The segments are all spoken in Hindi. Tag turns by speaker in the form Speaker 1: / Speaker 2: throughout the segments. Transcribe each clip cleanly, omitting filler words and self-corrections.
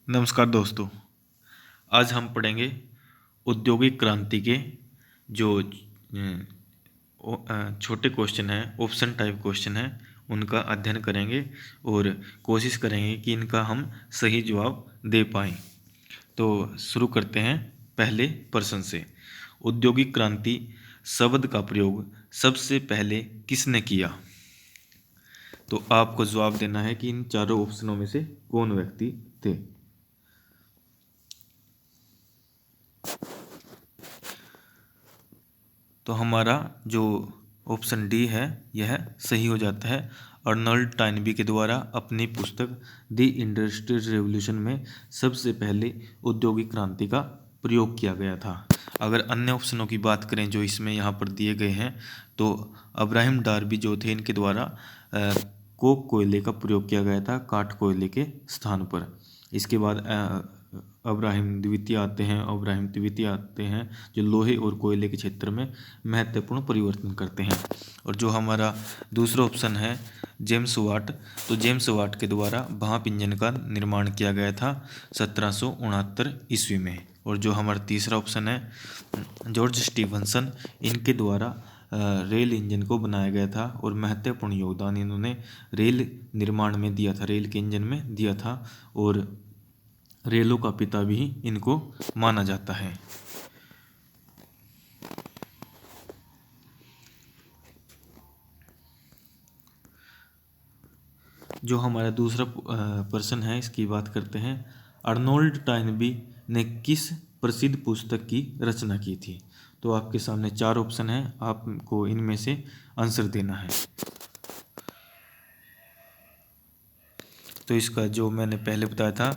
Speaker 1: नमस्कार दोस्तों। आज हम पढ़ेंगे औद्योगिक क्रांति के जो छोटे क्वेश्चन हैं, ऑप्शन टाइप क्वेश्चन हैं, उनका अध्ययन करेंगे और कोशिश करेंगे कि इनका हम सही जवाब दे पाएँ। तो शुरू करते हैं पहले प्रश्न से। औद्योगिक क्रांति शब्द का प्रयोग सबसे पहले किसने किया? तो आपको जवाब देना है कि इन चारों ऑप्शनों में से कौन व्यक्ति थे। तो हमारा जो ऑप्शन डी है यह सही हो जाता है। अर्नल्ड टाइनबी के द्वारा अपनी पुस्तक द इंडस्ट्रियल रेवोल्यूशन में सबसे पहले औद्योगिक क्रांति का प्रयोग किया गया था। अगर अन्य ऑप्शनों की बात करें जो इसमें यहाँ पर दिए गए हैं, तो अब्राहम डार्बी जो थे, इनके द्वारा कोक कोयले का प्रयोग किया गया था काठ कोयले के स्थान पर। इसके बाद अब्राहम द्वितीय आते हैं जो लोहे और कोयले के क्षेत्र में महत्वपूर्ण परिवर्तन करते हैं। और जो हमारा दूसरा ऑप्शन है जेम्स वाट, तो जेम्स वाट के द्वारा भाप इंजन का निर्माण किया गया था 1769 ईस्वी में। और जो हमारा तीसरा ऑप्शन है जॉर्ज स्टीफनसन, इनके द्वारा रेल इंजन को बनाया गया था और महत्वपूर्ण योगदान इन्होंने रेल निर्माण में दिया था, रेल के इंजन में दिया था, और रेलों का पिता भी इनको माना जाता है। जो हमारा दूसरा प्रश्न है, इसकी बात करते हैं। अर्नोल्ड टाइनबी ने किस प्रसिद्ध पुस्तक की रचना की थी? तो आपके सामने चार ऑप्शन है, आपको इनमें से आंसर देना है। तो इसका जो मैंने पहले बताया था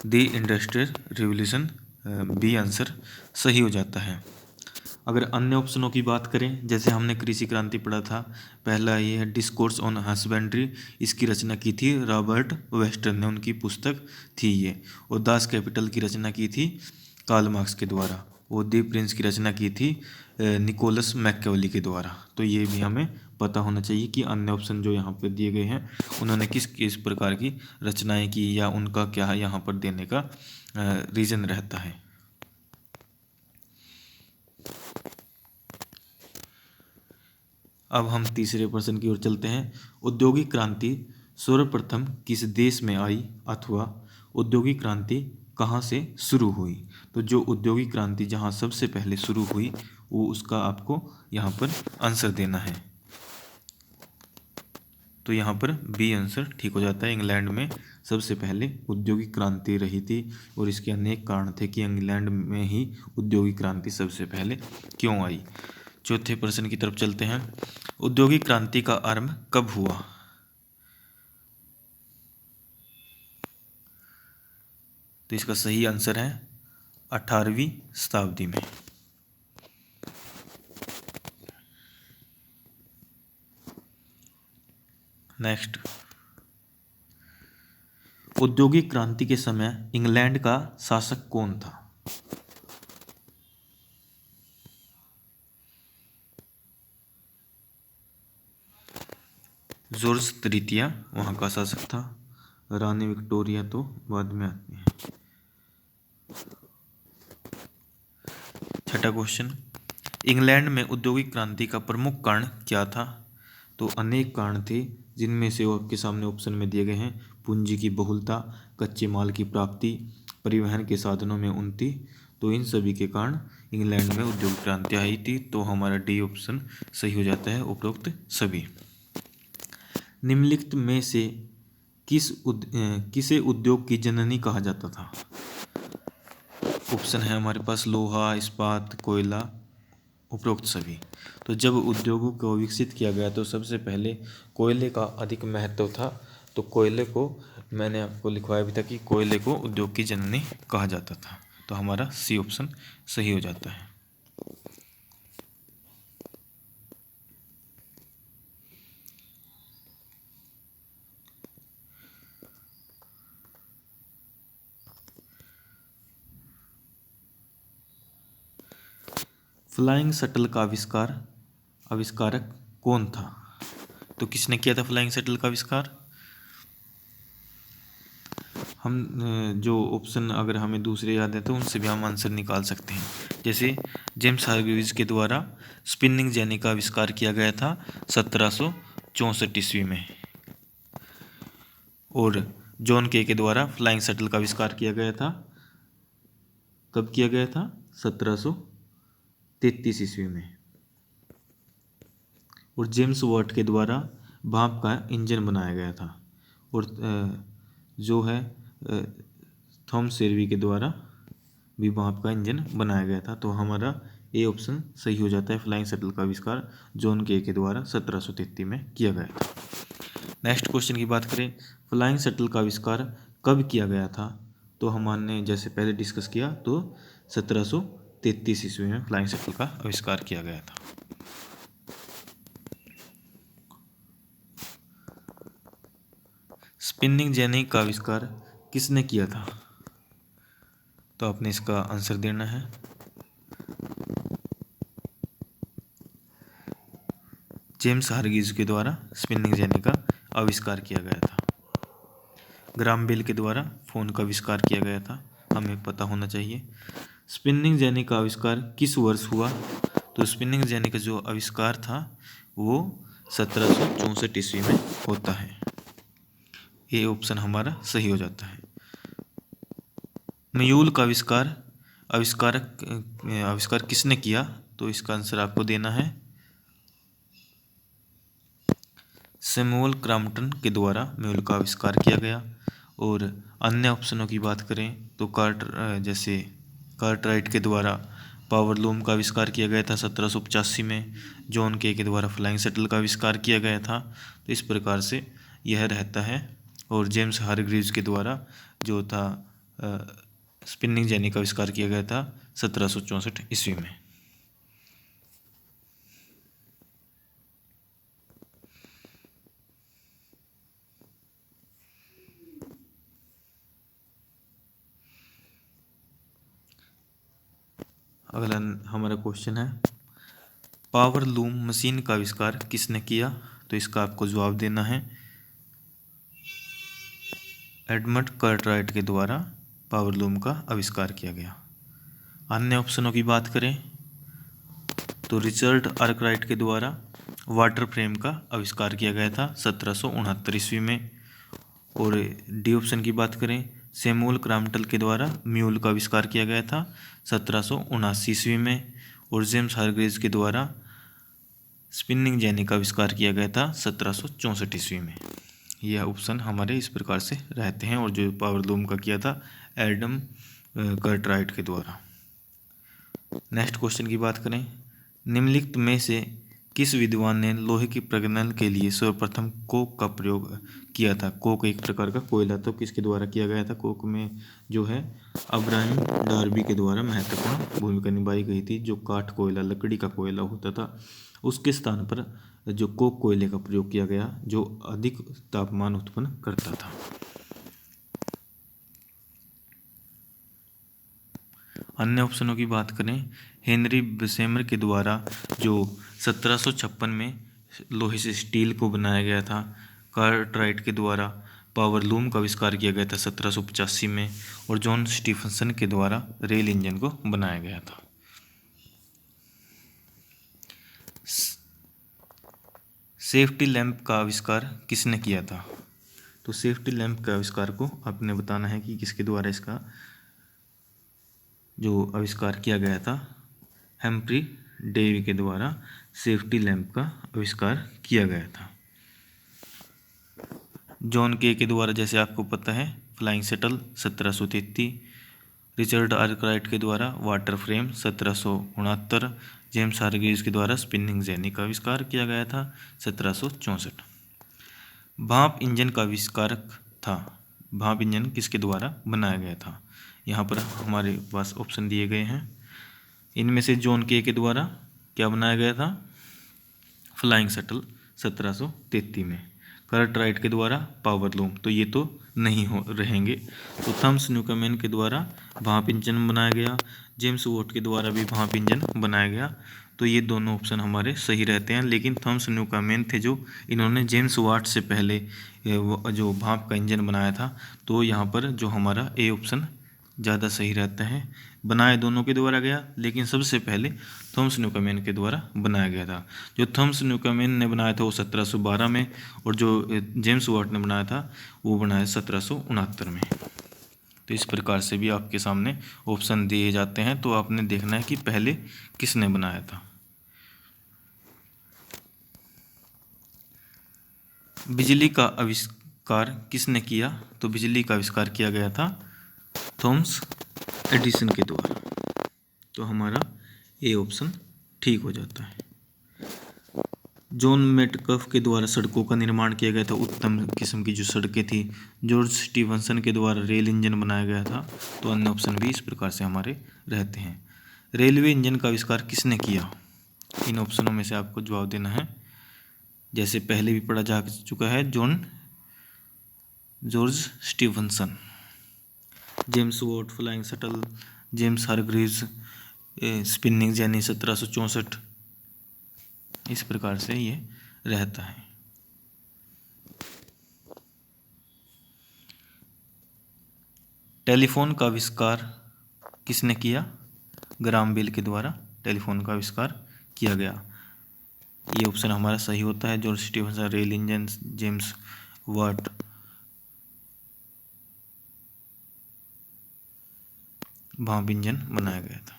Speaker 1: the industrial revolution, B answer सही हो जाता है। अगर अन्य ऑप्शनों की बात करें, जैसे हमने कृषि क्रांति पढ़ा था, पहला ये है डिस्कोर्स ऑन हस्बेंड्री, इसकी रचना की थी रॉबर्ट वेस्टन ने, उनकी पुस्तक थी ये। और दास कैपिटल की रचना की थी कार्ल मार्क्स के द्वारा। और दी प्रिंस की रचना की थी निकोलस मैकियावेली के द्वारा। तो ये भी हमें पता होना चाहिए कि अन्य ऑप्शन जो यहाँ पर दिए गए हैं उन्होंने किस किस प्रकार की रचनाएं की या उनका क्या यहाँ पर देने का रीज़न रहता है। अब हम तीसरे प्रश्न की ओर चलते हैं। औद्योगिक क्रांति सर्वप्रथम किस देश में आई अथवा औद्योगिक क्रांति कहाँ से शुरू हुई? तो जो औद्योगिक क्रांति जहाँ सबसे पहले शुरू हुई वो उसका आपको यहाँ पर आंसर देना है। तो यहाँ पर बी आंसर ठीक हो जाता है। इंग्लैंड में सबसे पहले औद्योगिक क्रांति रही थी और इसके अनेक कारण थे कि इंग्लैंड में ही औद्योगिक क्रांति सबसे पहले क्यों आई। चौथे प्रश्न की तरफ चलते हैं। औद्योगिक क्रांति का आरंभ कब हुआ? तो इसका सही आंसर है 18वीं शताब्दी में। नेक्स्ट, औद्योगिक क्रांति के समय इंग्लैंड का शासक कौन था? जॉर्ज तृतीय वहाँ का शासक था, रानी विक्टोरिया तो बाद में आती है। छठा क्वेश्चन, इंग्लैंड में औद्योगिक क्रांति का प्रमुख कारण क्या था? तो अनेक कारण थे, जिनमें से वो आपके सामने ऑप्शन में दिए गए हैं। पूंजी की बहुलता, कच्चे माल की प्राप्ति, परिवहन के साधनों में उन्नति। तो इन सभी के कारण इंग्लैंड में औद्योगिक क्रांति आई थी। तो हमारा डी ऑप्शन सही हो जाता है, उपरोक्त सभी। निम्नलिखित में से किसे उद्योग की जननी कहा जाता था? ऑप्शन है हमारे पास लोहा, इस्पात, कोयला, उपरोक्त सभी। तो जब उद्योगों को विकसित किया गया तो सबसे पहले कोयले का अधिक महत्व था। तो कोयले को मैंने आपको लिखवाया भी था कि कोयले को उद्योग की जननी कहा जाता था। तो हमारा सी ऑप्शन सही हो जाता है। फ्लाइंग शटल का आविष्कारक कौन था? तो किसने किया था फ्लाइंग शटल का आविष्कार? हम जो ऑप्शन अगर हमें दूसरे याद है तो उनसे भी हम आंसर निकाल सकते हैं। जैसे जेम्स हारग्रीव्स के द्वारा स्पिनिंग जेनी का आविष्कार किया गया था 1764 ईस्वी में, और जॉन के द्वारा फ्लाइंग शटल का आविष्कार किया गया था, कब किया गया था? 1733 ईस्वी में। और जेम्स वाट के द्वारा भाप का इंजन बनाया गया था, और जो है थॉमस शेल्बी के द्वारा भी भाप का इंजन बनाया गया था। तो हमारा ए ऑप्शन सही हो जाता है, फ्लाइंग शटल का आविष्कार जॉन के द्वारा 1733 में किया गया था। नेक्स्ट क्वेश्चन की बात करें, फ्लाइंग शटल का आविष्कार कब किया गया था? तो हमने जैसे पहले डिस्कस किया तो 1733 ईस्वी में फ्लाइंग शटल का आविष्कार किया गया था। स्पिनिंग जेनी का आविष्कार किसने किया था? तो आपने इसका आंसर देना है। जेम्स हारग्रीव्स के द्वारा स्पिनिंग जेनी का आविष्कार किया गया था। ग्राहम बेल के द्वारा फोन का आविष्कार किया गया था, हमें पता होना चाहिए। स्पिनिंग जेनी का आविष्कार किस वर्ष हुआ? तो स्पिनिंग जेनी का जो आविष्कार था वो 1764 ईस्वी में होता है। ये ऑप्शन हमारा सही हो जाता है। म्यूल का आविष्कार किसने किया? तो इसका आंसर आपको देना है। सैमुअल क्रॉम्पटन के द्वारा म्यूल का आविष्कार किया गया। और अन्य ऑप्शनों की बात करें तो जैसे कार्टराइट के द्वारा पावर लूम का आविष्कार किया गया था 1785 में। जॉन के द्वारा फ्लाइंग शटल का आविष्कार किया गया था। तो इस प्रकार से यह रहता है। और जेम्स हारग्रीव्स के द्वारा जो था स्पिनिंग जेनी का आविष्कार किया गया था 1764 ईस्वी में। अगला हमारा क्वेश्चन है, पावर लूम मशीन का आविष्कार किसने किया? तो इसका आपको जवाब देना है। एडमंड कार्टराइट के द्वारा पावर लूम का आविष्कार किया गया। अन्य ऑप्शनों की बात करें तो रिचर्ड आर्कराइट के द्वारा वाटर फ्रेम का आविष्कार किया गया था 1769 ईस्वी में। और डी ऑप्शन की बात करें सैमुअल क्रॉम्पटन के द्वारा म्यूल का आविष्कार किया गया था 1779 ईस्वी में। और जेम्स हारग्रीव्स के द्वारा स्पिनिंग जेनी का आविष्कार किया गया था 1764 ईस्वी में। यह ऑप्शन हमारे इस प्रकार से रहते हैं। और जो पावर लूम का किया था एडम कार्टराइट के द्वारा। नेक्स्ट क्वेश्चन की बात करें, निम्नलिखित में से किस विद्वान ने लोहे की प्रज्वलन के लिए सर्वप्रथम कोक का प्रयोग किया था? कोक एक प्रकार का कोयला, तो किसके द्वारा किया गया था? कोक में जो है अब्राहम डार्बी के द्वारा महत्वपूर्ण भूमिका निभाई गई थी। जो काठ कोयला, लकड़ी का कोयला होता था, उसके स्थान पर जो कोक कोयले का प्रयोग किया गया, जो अधिक तापमान उत्पन्न करता था। अन्य ऑप्शनों की बात करें, हेनरी बेसेमर के द्वारा जो 1756 में लोहे से स्टील को बनाया गया था। कार्टराइट के द्वारा पावर लूम का आविष्कार किया गया था 1785 में। और जॉन स्टीफनसन के द्वारा रेल इंजन को बनाया गया था। सेफ्टी लैंप का आविष्कार किसने किया था? तो सेफ्टी लैंप के आविष्कार को आपने बताना है कि किसके द्वारा इसका जो आविष्कार किया गया था। हेम्फ्री डेवी के द्वारा सेफ्टी लैंप का आविष्कार किया गया था। जॉन के द्वारा जैसे आपको पता है फ्लाइंग शटल 1733, रिचर्ड आर्कराइट के द्वारा वाटर फ्रेम 1769, जेम्स हारग्रीव्स के द्वारा स्पिनिंग जेनी का आविष्कार किया गया था 1764। भाप इंजन का आविष्कारक था। भाप इंजन किसके द्वारा बनाया गया था? यहाँ पर हमारे पास ऑप्शन दिए गए हैं। इनमें से जॉन के द्वारा क्या बनाया गया था? फ्लाइंग शटल 1733 में। कर्टराइट के द्वारा, पावर लूम, तो ये तो नहीं हो रहेंगे। तो थॉमस न्यूकैमन के द्वारा भाप इंजन बनाया गया, जेम्स वॉट के द्वारा भी भाप इंजन बनाया गया। तो ये दोनों ऑप्शन हमारे सही रहते हैं। लेकिन थॉमस न्यूकैमन थे जो इन्होंने जेम्स वाट से पहले जो भाप का इंजन बनाया था, तो यहाँ पर जो हमारा ए ऑप्शन ज़्यादा सही रहता है। बनाया दोनों के द्वारा गया, लेकिन सबसे पहले थॉमस न्यूकैमन के द्वारा बनाया गया था। जो थॉमस न्यूकैमन ने बनाया था वो 1712 में, और जो जेम्स वाट ने बनाया था वो बनाया 1769 में। तो इस प्रकार से भी आपके सामने ऑप्शन दिए जाते हैं, तो आपने देखना है कि पहले किसने बनाया था। बिजली का आविष्कार किसने किया? तो बिजली का आविष्कार किया गया था थॉमस एडिसन के द्वारा। तो हमारा ए ऑप्शन ठीक हो जाता है। जॉन मेटकफ के द्वारा सड़कों का निर्माण किया गया था, उत्तम किस्म की जो सड़कें थी। जॉर्ज स्टीफनसन के द्वारा रेल इंजन बनाया गया था। तो अन्य ऑप्शन भी इस प्रकार से हमारे रहते हैं। रेलवे इंजन का आविष्कार किसने किया? इन ऑप्शनों में से आपको जवाब देना है। जैसे पहले भी पढ़ा जा चुका है, George Stephenson, James Watt flying shuttle, James Hargreaves spinning jenny 1764। इस प्रकार से ये रहता है। टेलीफोन का आविष्कार किसने किया? ग्राहम बेल के द्वारा टेलीफोन का आविष्कार किया गया। ये ऑप्शन हमारा सही होता है। George Stephenson, rail engine, James Watt, भाप इंजन बनाया गया था।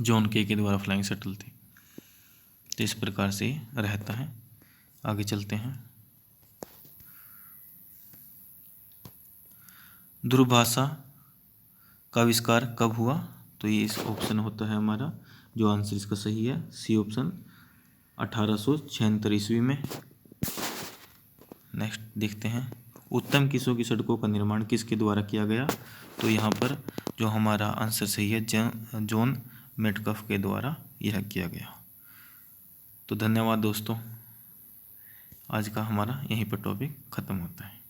Speaker 1: जॉन के द्वारा फ्लाइंग शटल थी। तो इस प्रकार से रहता है। आगे चलते हैं। दूरभाषा का आविष्कार कब हुआ? तो ये इस ऑप्शन होता है हमारा, जो आंसर इसका सही है सी ऑप्शन, 1876 ईस्वी में। नेक्स्ट देखते हैं, उत्तम किस्मों की सड़कों का निर्माण किसके द्वारा किया गया? तो यहाँ पर जो हमारा आंसर सही है, जॉन मेटकफ के द्वारा यह किया गया। तो धन्यवाद दोस्तों, आज का हमारा यहीं पर टॉपिक ख़त्म होता है।